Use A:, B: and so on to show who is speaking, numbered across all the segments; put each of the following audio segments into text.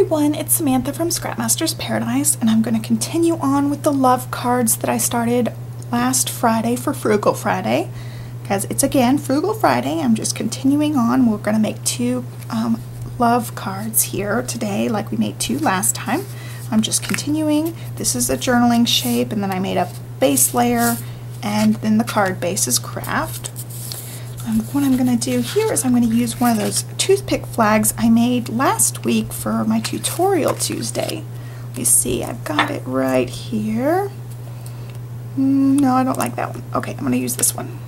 A: everyone, it's Samantha from Scrapmaster's Paradise, and I'm going to continue on with the love cards that I started last Friday for Frugal Friday, because it's again Frugal Friday. I'm just continuing on. We're going to make two love cards here today like we made two last time. I'm just continuing. This is a journaling shape, and then I made a base layer, and then the card base is craft. What I'm going to do here is I'm going to use one of those toothpick flags I made last week for my tutorial Tuesday. Let me see, I've got it right here. No, I don't like that one. Okay, I'm going to use this one.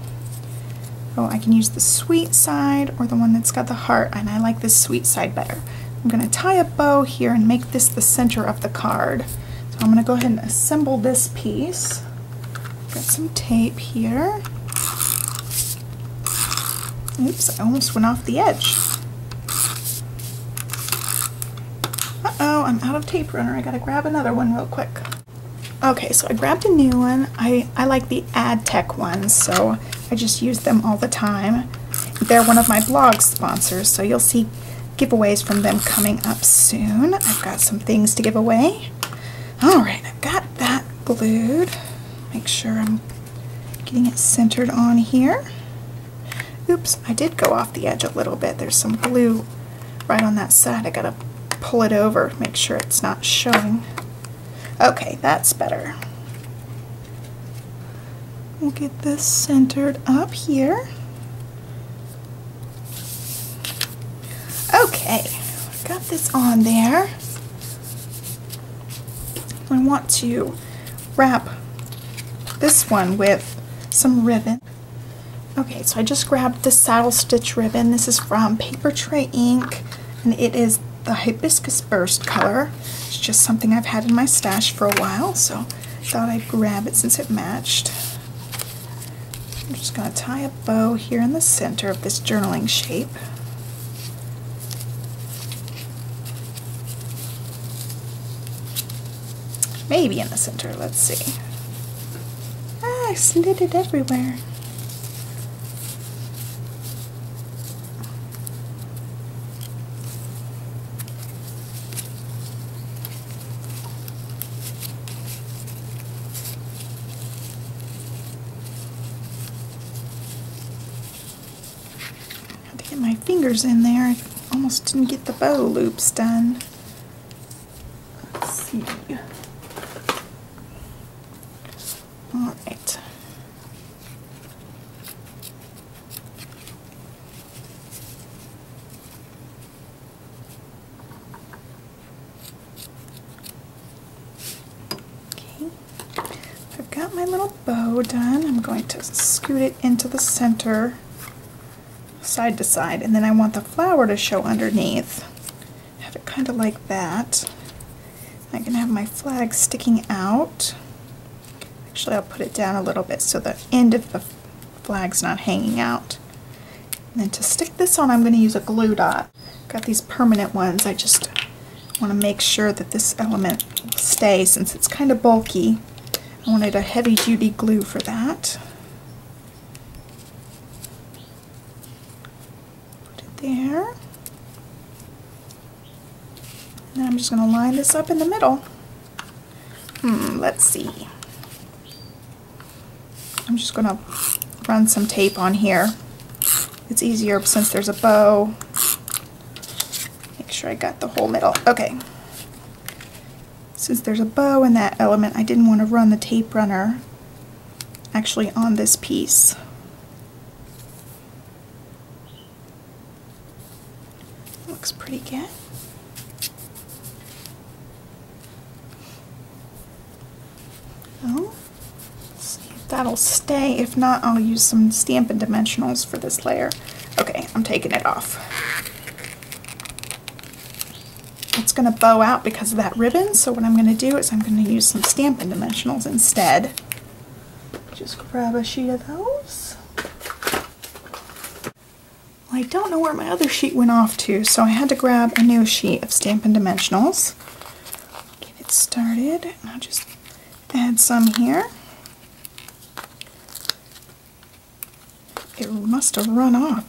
A: Oh, I can use the sweet side or the one that's got the heart, and I like this sweet side better. I'm going to tie a bow here and make this the center of the card. So I'm going to go ahead and assemble this piece. Got some tape here. Oops, I almost went off the edge. Uh-oh, I'm out of tape runner. I gotta grab another one real quick. Okay, so I grabbed a new one. I like the AdTech ones, so I just use them all the time. They're one of my blog sponsors, so you'll see giveaways from them coming up soon. I've got some things to give away. Alright, I've got that glued. Make sure I'm getting it centered on here. Oops, I did go off the edge a little bit. There's some glue right on that side. I gotta pull it over, make sure it's not showing. Okay, that's better. We'll get this centered up here. Okay, got this on there. I want to wrap this one with some ribbon. Okay, so I just grabbed the saddle stitch ribbon. This is from Paper Tray Ink, and it is the Hibiscus Burst color. It's just something I've had in my stash for a while, so I thought I'd grab it since it matched. I'm just going to tie a bow here in the center of this journaling shape. Maybe in the center, let's see. Ah, I slid it everywhere. Get my fingers in there. I almost didn't get the bow loops done. Let's see. All right. Okay. I've got my little bow done. I'm going to scoot it into the center, side to side, and then I want the flower to show underneath. Have it kind of like that. I can have my flag sticking out. Actually, I'll put it down a little bit so the end of the flag's not hanging out. And then to stick this on, I'm going to use a glue dot. Got these permanent ones. I just want to make sure that this element will stay since it's kind of bulky. I wanted a heavy-duty glue for that. There. And I'm just going to line this up in the middle. Let's see. I'm just going to run some tape on here. It's easier since there's a bow. Make sure I got the whole middle. Okay. Since there's a bow in that element, I didn't want to run the tape runner actually on this piece. Looks pretty good. Oh, let's see if that'll stay. If not, I'll use some Stampin' Dimensionals for this layer. Okay, I'm taking it off. It's going to bow out because of that ribbon, so what I'm going to do is I'm going to use some Stampin' Dimensionals instead. Just grab a sheet of those. I don't know where my other sheet went off to, so I had to grab a new sheet of Stampin' Dimensionals. Get it started, and I'll just add some here. It must have run off.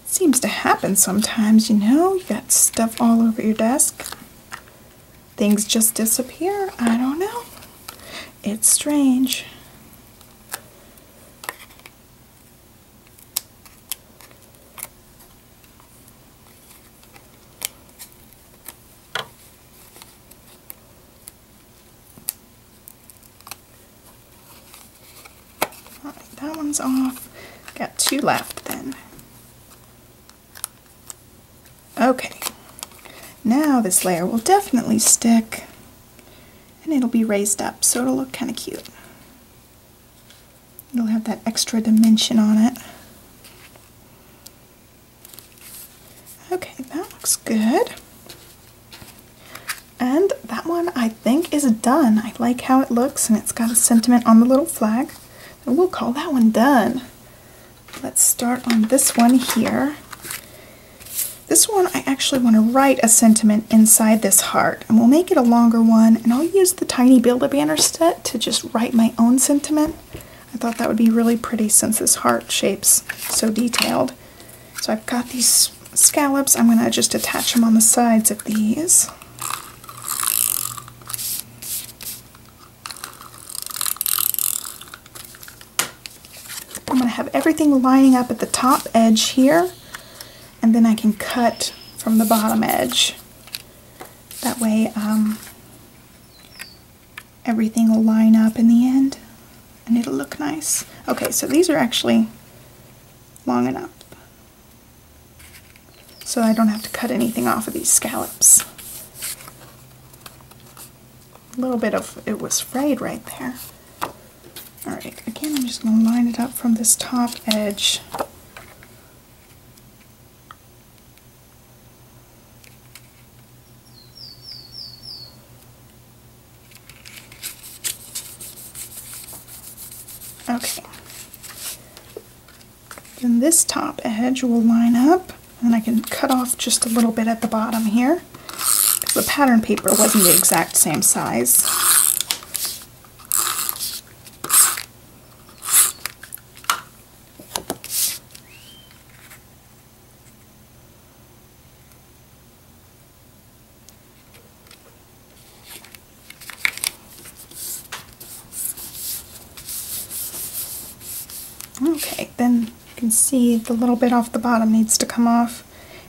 A: It seems to happen sometimes, you know. You got stuff all over your desk. things just disappear. I don't know. It's strange. All right, that one's off. Got 2 left then. Okay. Now this layer will definitely stick, and it'll be raised up, so it'll look kind of cute. It'll have that extra dimension on it. Okay, that looks good. And that one I think is done. I like how it looks, and it's got a sentiment on the little flag. And we'll call that one done. Let's start on this one here. This one, I actually want to write a sentiment inside this heart, and we'll make it a longer one, and I'll use the tiny Build-A-Banner set to just write my own sentiment. I thought that would be really pretty since this heart shape's so detailed. So I've got these scallops. I'm going to just attach them on the sides of these. I'm going to have everything lining up at the top edge here, and then I can cut from the bottom edge. That way everything will line up in the end and it'll look nice. Okay, so these are actually long enough, so I don't have to cut anything off of these scallops. A little bit of it was frayed right there. Alright, again I'm just going to line it up from this top edge. Okay, then this top edge will line up, and I can cut off just a little bit at the bottom here, because the pattern paper wasn't the exact same size. Okay, then you can see the little bit off the bottom needs to come off,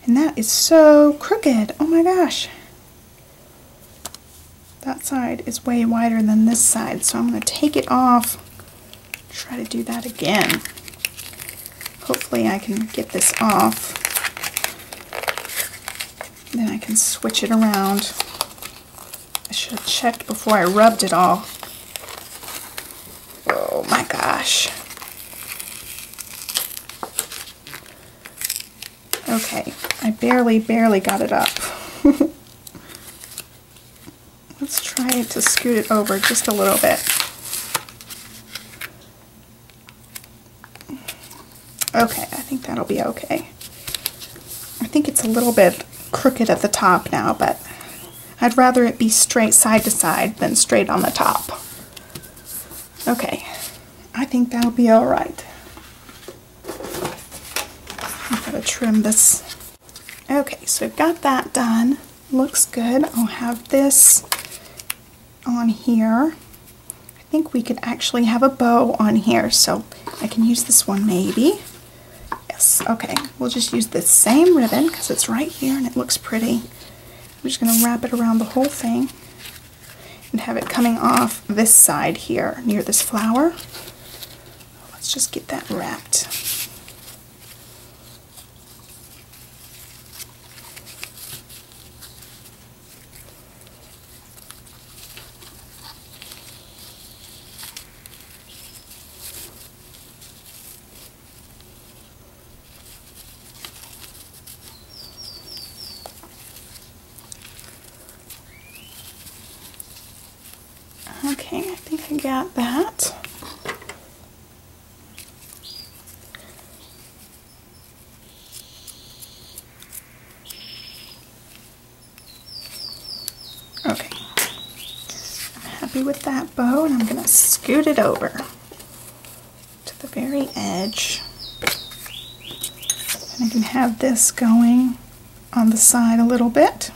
A: and that is so crooked. Oh my gosh. That side is way wider than this side, so I'm going to take it off, try to do that again. Hopefully I can get this off. Then I can switch it around. I should have checked before I rubbed it all. Oh my gosh. Okay, I barely got it up. Let's try to scoot it over just a little bit. Okay, I think that'll be okay. I think it's a little bit crooked at the top now, but I'd rather it be straight side to side than straight on the top. Okay, I think that'll be alright. I've got to trim this. Okay, so I've got that done. Looks good. I'll have this on here. I think we could actually have a bow on here, so I can use this one maybe. Yes, okay. We'll just use the same ribbon because it's right here and it looks pretty. I'm just going to wrap it around the whole thing and have it coming off this side here near this flower. Let's just get that wrapped. Okay, I think I got that. Okay, I'm happy with that bow, and I'm going to scoot it over to the very edge. And I can have this going on the side a little bit.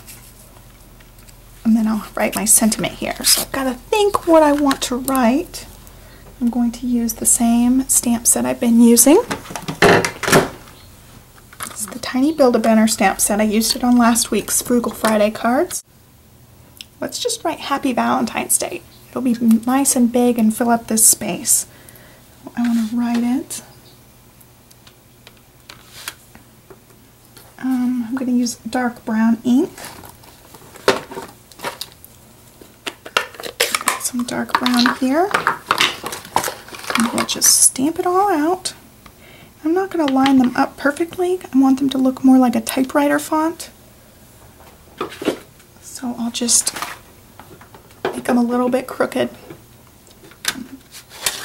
A: And then then I'll write my sentiment here. So I've got to think what I want to write. I'm going to use the same stamp set I've been using. It's the Tiny Build-A-Banner stamp set. I used it on last week's Frugal Friday cards. Let's just write Happy Valentine's Day. It'll be nice and big and fill up this space. I want to write it. I'm going to use dark brown ink. Got some dark brown here. I'm going to just stamp it all out. I'm not going to line them up perfectly. I want them to look more like a typewriter font. So I'll just make them a little bit crooked.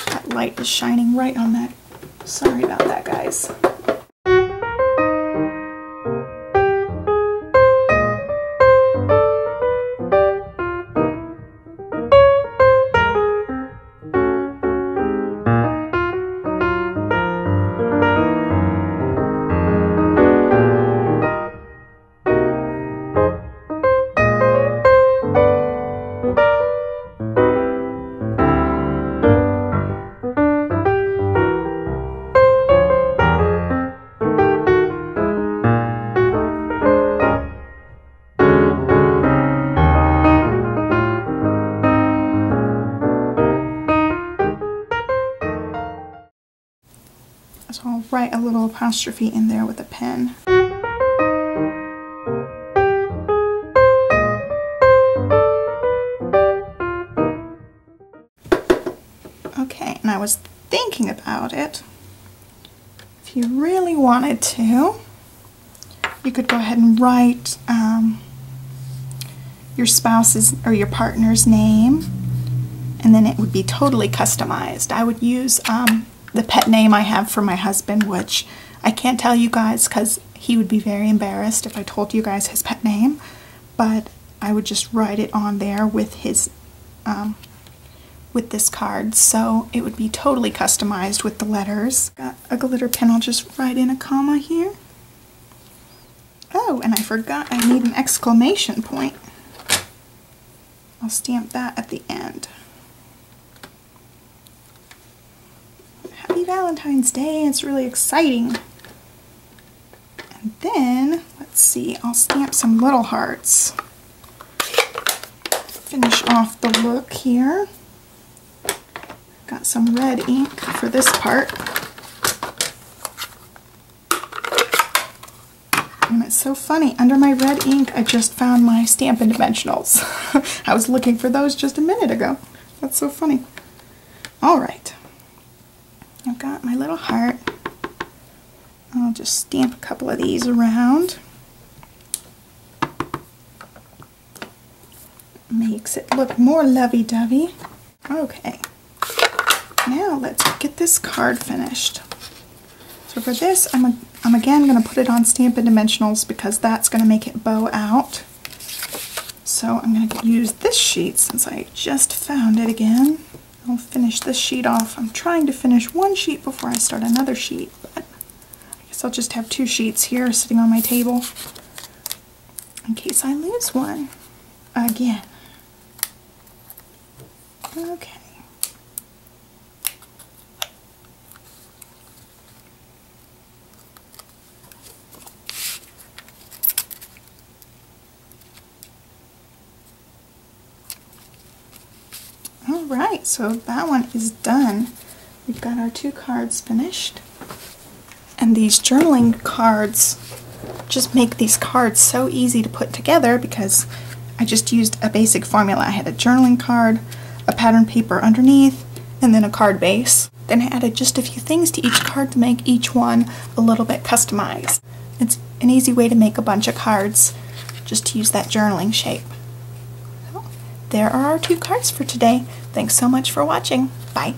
A: That light is shining right on that. Sorry about that, guys. So I'll write a little apostrophe in there with a pen. Okay, and I was thinking about it. If you really wanted to, you could go ahead and write your spouse's or your partner's name, and then it would be totally customized. I would use the pet name I have for my husband, which I can't tell you guys because he would be very embarrassed if I told you guys his pet name, but I would just write it on there with his with this card, so it would be totally customized with the letters. Got a glitter pen, I'll just write in a comma here. Oh, and I forgot I need an exclamation point. I'll stamp that at the end. Happy Valentine's Day, it's really exciting. And then, let's see, I'll stamp some little hearts. Finish off the look here. Got some red ink for this part. And it's so funny, under my red ink I just found my Stampin' Dimensionals. I was looking for those just a minute ago. That's so funny. Alright. I've got my little heart. I'll just stamp a couple of these around. Makes it look more lovey-dovey. Okay. Now let's get this card finished. So for this, I'm again going to put it on Stampin' Dimensionals because that's going to make it bow out. So I'm going to use this sheet since I just found it again. I'll finish this sheet off. I'm trying to finish one sheet before I start another sheet, but I guess I'll just have two sheets here sitting on my table in case I lose one again. Okay. Alright, so that one is done. We've got our two cards finished. And these journaling cards just make these cards so easy to put together because I just used a basic formula. I had a journaling card, a pattern paper underneath, and then a card base. Then I added just a few things to each card to make each one a little bit customized. It's an easy way to make a bunch of cards just to use that journaling shape. So, there are our two cards for today. Thanks so much for watching. Bye.